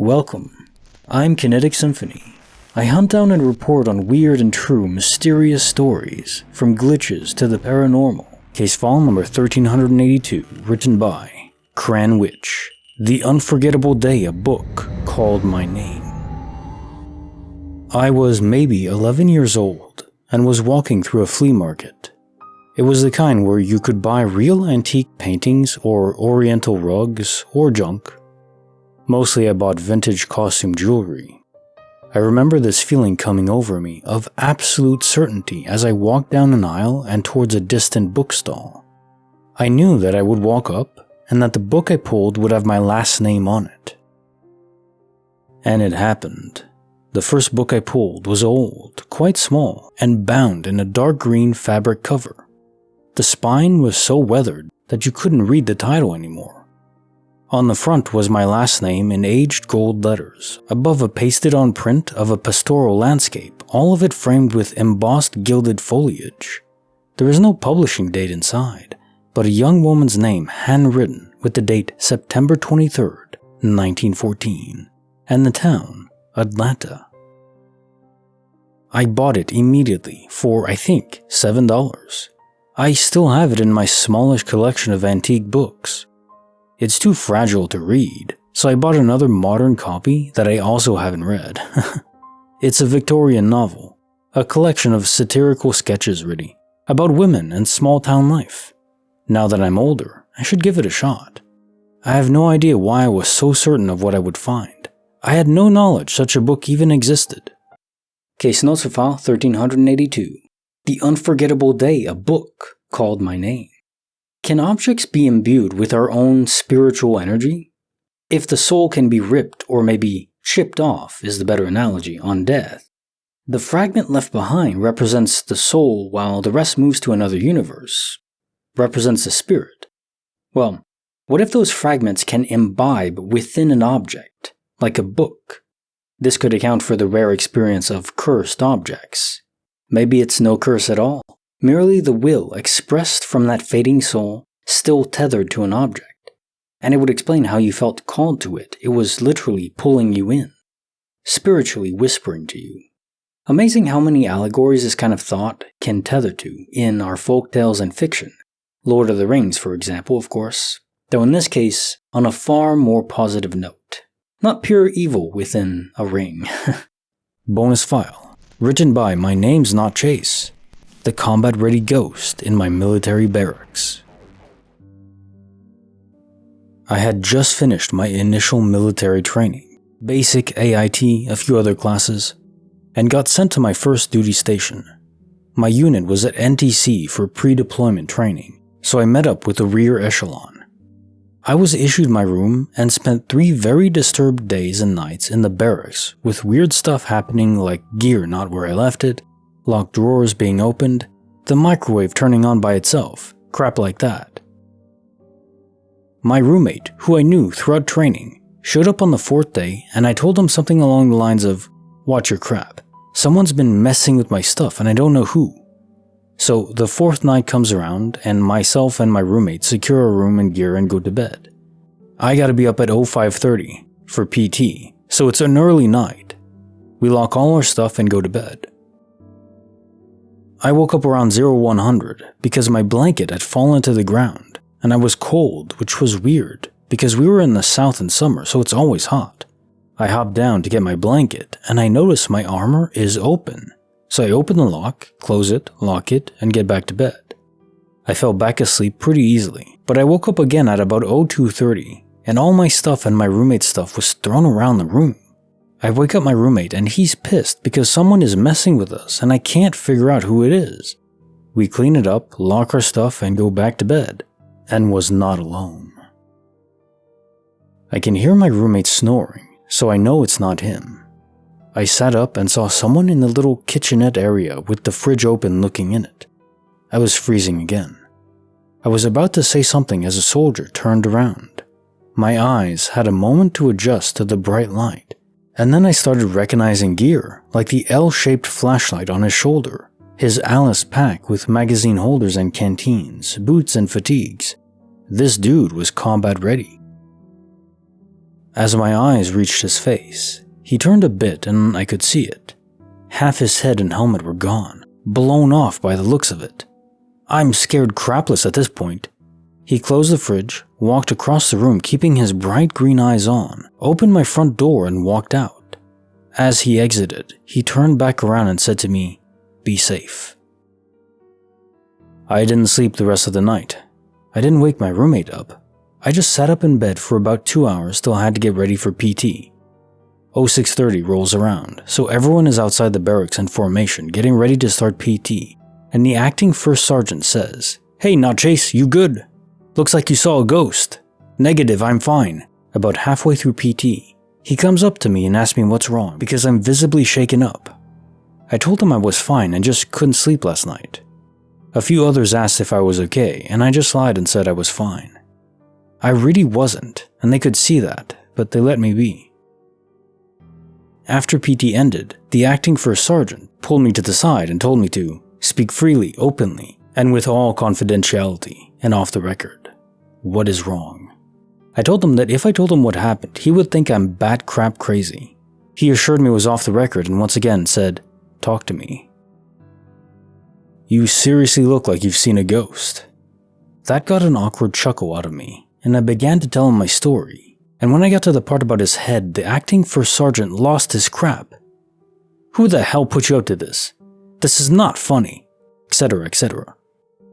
Welcome. I'm Kinetic Symphony. I hunt down and report on weird and true mysterious stories, from glitches to the paranormal. Case file number 1382, written by CranWitch. The Unforgettable Day, a book called my name. I was maybe 11 years old and was walking through a flea market. It was the kind where you could buy real antique paintings or oriental rugs or junk. Mostly I bought vintage costume jewelry. I remember this feeling coming over me of absolute certainty as I walked down an aisle and towards a distant bookstall. I knew that I would walk up and that the book I pulled would have my last name on it. And it happened. The first book I pulled was old, quite small, and bound in a dark green fabric cover. The spine was so weathered that you couldn't read the title anymore. On the front was my last name in aged gold letters, above a pasted-on print of a pastoral landscape, all of it framed with embossed gilded foliage. There was no publishing date inside, but a young woman's name handwritten with the date September 23rd, 1914, and the town, Atlanta. I bought it immediately for, I think, $7. I still have it in my smallish collection of antique books. It's too fragile to read, so I bought another modern copy that I also haven't read. It's a Victorian novel, a collection of satirical sketches really, about women and small-town life. Now that I'm older, I should give it a shot. I have no idea why I was so certain of what I would find. I had no knowledge such a book even existed. Case notes for file 1382. The Unforgettable Day, a book called my name. Can objects be imbued with our own spiritual energy? If the soul can be ripped or maybe chipped off is the better analogy on death, the fragment left behind represents the soul while the rest moves to another universe, represents the spirit. Well, what if those fragments can imbibe within an object, like a book? This could account for the rare experience of cursed objects. Maybe it's no curse at all. Merely the will expressed from that fading soul, still tethered to an object. And it would explain how you felt called to it. It was literally pulling you in, spiritually whispering to you. Amazing how many allegories this kind of thought can tether to in our folktales and fiction. Lord of the Rings, for example, of course, though in this case, on a far more positive note. Not pure evil within a ring. Bonus file, written by MynamesnotChase. The combat-ready ghost in my military barracks. I had just finished my initial military training, basic AIT, a few other classes, and got sent to my first duty station. My unit was at NTC for pre-deployment training, so I met up with the rear echelon. I was issued my room and spent 3 very disturbed days and nights in the barracks with weird stuff happening like gear not where I left it, locked drawers being opened, the microwave turning on by itself, crap like that. My roommate, who I knew throughout training, showed up on the 4th day and I told him something along the lines of, "Watch your crap. Someone's been messing with my stuff and I don't know who." So the 4th night comes around and myself and my roommate secure a room and gear and go to bed. I gotta be up at 05:30 for PT, so it's an early night. We lock all our stuff and go to bed. I woke up around 0100 because my blanket had fallen to the ground and I was cold, which was weird because we were in the south in summer, so it's always hot. I hopped down to get my blanket and I noticed my armor is open. So I open the lock, close it, lock it, and get back to bed. I fell back asleep pretty easily, but I woke up again at about 0230 and all my stuff and my roommate's stuff was thrown around the room. I wake up my roommate and he's pissed because someone is messing with us and I can't figure out who it is. We clean it up, lock our stuff, and go back to bed, and was not alone. I can hear my roommate snoring, so I know it's not him. I sat up and saw someone in the little kitchenette area with the fridge open looking in it. I was freezing again. I was about to say something as a soldier turned around. My eyes had a moment to adjust to the bright light. And then I started recognizing gear, like the L-shaped flashlight on his shoulder, his Alice pack with magazine holders and canteens, boots and fatigues. This dude was combat ready. As my eyes reached his face, he turned a bit and I could see it. Half his head and helmet were gone, blown off by the looks of it. I'm scared crapless at this point. He closed the fridge, walked across the room keeping his bright green eyes on, opened my front door and walked out. As he exited, he turned back around and said to me, "Be safe." I didn't sleep the rest of the night. I didn't wake my roommate up. I just sat up in bed for about 2 hours till I had to get ready for PT. 0630 rolls around, so everyone is outside the barracks in formation getting ready to start PT, and the acting first sergeant says, "Hey, NotChase, you good? Looks like you saw a ghost." "Negative, I'm fine." About halfway through PT, he comes up to me and asks me what's wrong because I'm visibly shaken up. I told him I was fine and just couldn't sleep last night. A few others asked if I was okay, and I just lied and said I was fine. I really wasn't, and they could see that, but they let me be. After PT ended, the acting first sergeant pulled me to the side and told me to speak freely, openly, and with all confidentiality and off the record. What is wrong? I told him that if I told him what happened, he would think I'm bat crap crazy. He assured me it was off the record and once again said, "Talk to me." "You seriously look like you've seen a ghost." That got an awkward chuckle out of me, and I began to tell him my story. And when I got to the part about his head, the acting first sergeant lost his crap. "Who the hell put you up to this? This is not funny," etc., etc.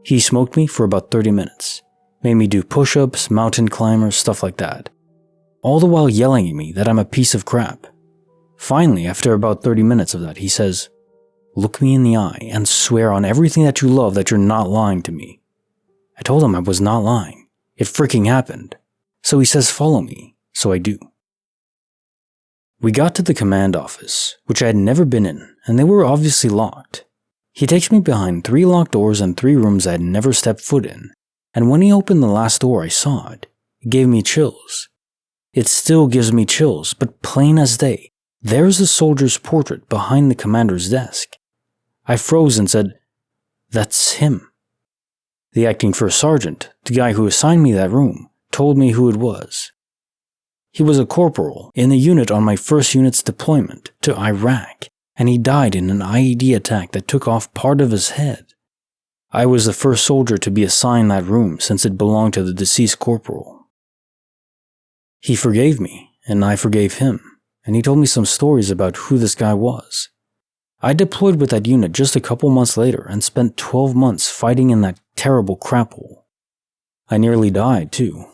He smoked me for about 30 minutes, made me do push-ups, mountain climbers, stuff like that, all the while yelling at me that I'm a piece of crap. Finally, after about 30 minutes of that, he says, "Look me in the eye and swear on everything that you love that you're not lying to me." I told him I was not lying. It freaking happened. So he says follow me, so I do. We got to the command office, which I had never been in, and they were obviously locked. He takes me behind 3 locked doors and 3 rooms I had never stepped foot in, and when he opened the last door I saw it. It gave me chills. It still gives me chills, but plain as day, there's a soldier's portrait behind the commander's desk. I froze and said, "That's him." The acting first sergeant, the guy who assigned me that room, told me who it was. He was a corporal in the unit on my first unit's deployment to Iraq, and he died in an IED attack that took off part of his head. I was the first soldier to be assigned that room since it belonged to the deceased corporal. He forgave me, and I forgave him, and he told me some stories about who this guy was. I deployed with that unit just a couple months later and spent 12 months fighting in that terrible crap hole. I nearly died too.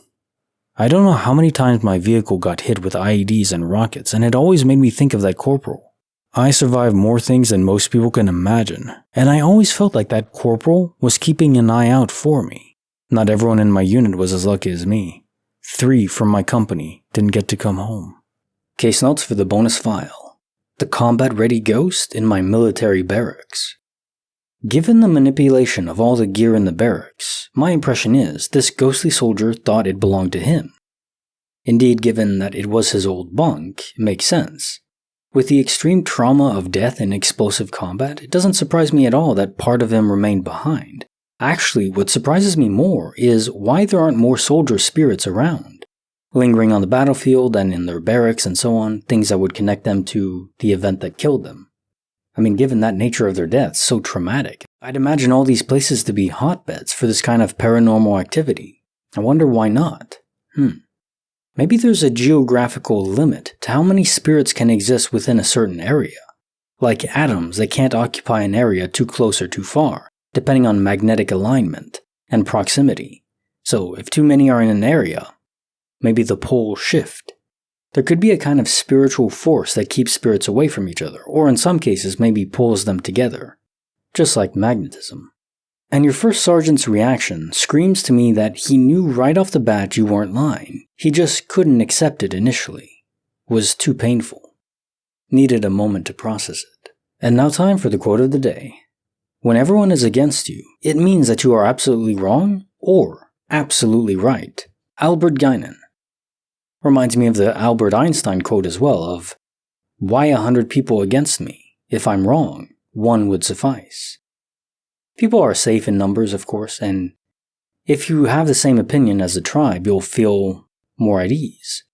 I don't know how many times my vehicle got hit with IEDs and rockets, and it always made me think of that corporal. I survived more things than most people can imagine, and I always felt like that corporal was keeping an eye out for me. Not everyone in my unit was as lucky as me. 3 from my company didn't get to come home. Case notes for the bonus file. The combat-ready ghost in my military barracks. Given the manipulation of all the gear in the barracks, my impression is this ghostly soldier thought it belonged to him. Indeed, given that it was his old bunk, it makes sense. With the extreme trauma of death in explosive combat, it doesn't surprise me at all that part of him remained behind. Actually, what surprises me more is why there aren't more soldier spirits around, lingering on the battlefield and in their barracks and so on, things that would connect them to the event that killed them. I mean, given that nature of their deaths so traumatic, I'd imagine all these places to be hotbeds for this kind of paranormal activity. I wonder why not. Maybe there's a geographical limit to how many spirits can exist within a certain area. Like atoms that can't occupy an area too close or too far, depending on magnetic alignment and proximity. So if too many are in an area, maybe the poles shift. There could be a kind of spiritual force that keeps spirits away from each other, or in some cases maybe pulls them together, just like magnetism. And your first sergeant's reaction screams to me that he knew right off the bat you weren't lying. He just couldn't accept it initially. Was too painful. Needed a moment to process it. And now time for the quote of the day. When everyone is against you, it means that you are absolutely wrong or absolutely right. Albert Guinan. Reminds me of the Albert Einstein quote as well of, "Why 100 people against me? If I'm wrong, 1 would suffice." People are safe in numbers, of course, and if you have the same opinion as the tribe, you'll feel more at ease.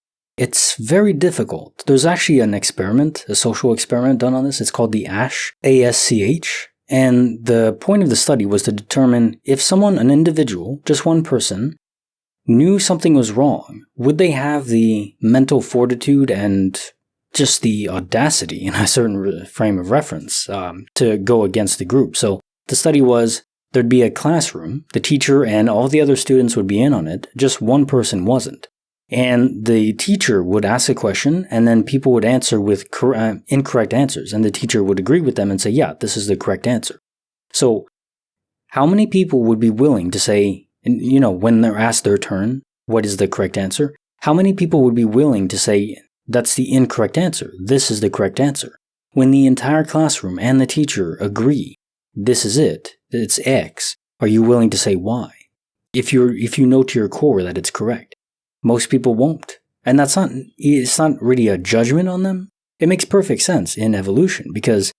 It's very difficult. There's actually an experiment, a social experiment done on this. It's called the ASH, ASCH. And the point of the study was to determine if someone, an individual, just one person, knew something was wrong, would they have the mental fortitude and just the audacity in a certain frame of reference to go against the group. So the study was there'd be a classroom, the teacher and all the other students would be in on it, just one person wasn't. And the teacher would ask a question, and then people would answer with incorrect answers, and the teacher would agree with them and say, yeah, this is the correct answer. So how many people would be willing to say, when they're asked their turn, what is the correct answer? How many people would be willing to say, that's the incorrect answer, this is the correct answer? When the entire classroom and the teacher agree, this is it, it's X, are you willing to say why? If you know to your core that it's correct. Most people won't. And it's not really a judgment on them. It makes perfect sense in evolution because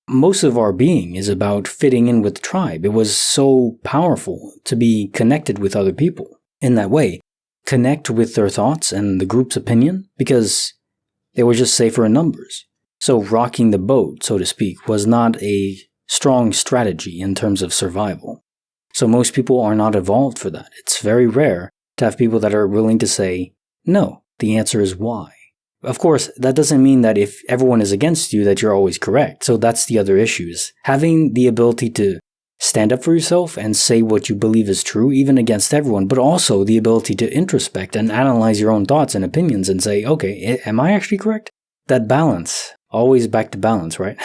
most of our being is about fitting in with the tribe. It was so powerful to be connected with other people in that way. Connect with their thoughts and the group's opinion because they were just safer in numbers. So rocking the boat, so to speak, was not a strong strategy in terms of survival. So most people are not evolved for that. It's very rare to have people that are willing to say, no, the answer is why. Of course, that doesn't mean that if everyone is against you that you're always correct. So that's the other issues. Having the ability to stand up for yourself and say what you believe is true, even against everyone, but also the ability to introspect and analyze your own thoughts and opinions and say, okay, am I actually correct? That balance, always back to balance, right?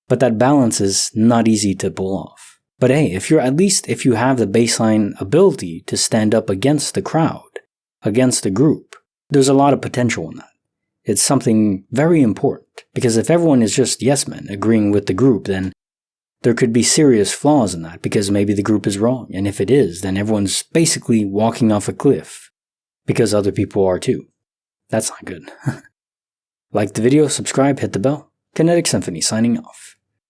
But that balance is not easy to pull off. But hey, if you have the baseline ability to stand up against the crowd, against the group, there's a lot of potential in that. It's something very important, because if everyone is just yes men agreeing with the group, then there could be serious flaws in that, because maybe the group is wrong, and if it is, then everyone's basically walking off a cliff, because other people are too. That's not good. Like the video, subscribe, hit the bell. Kinetic Symphony signing off.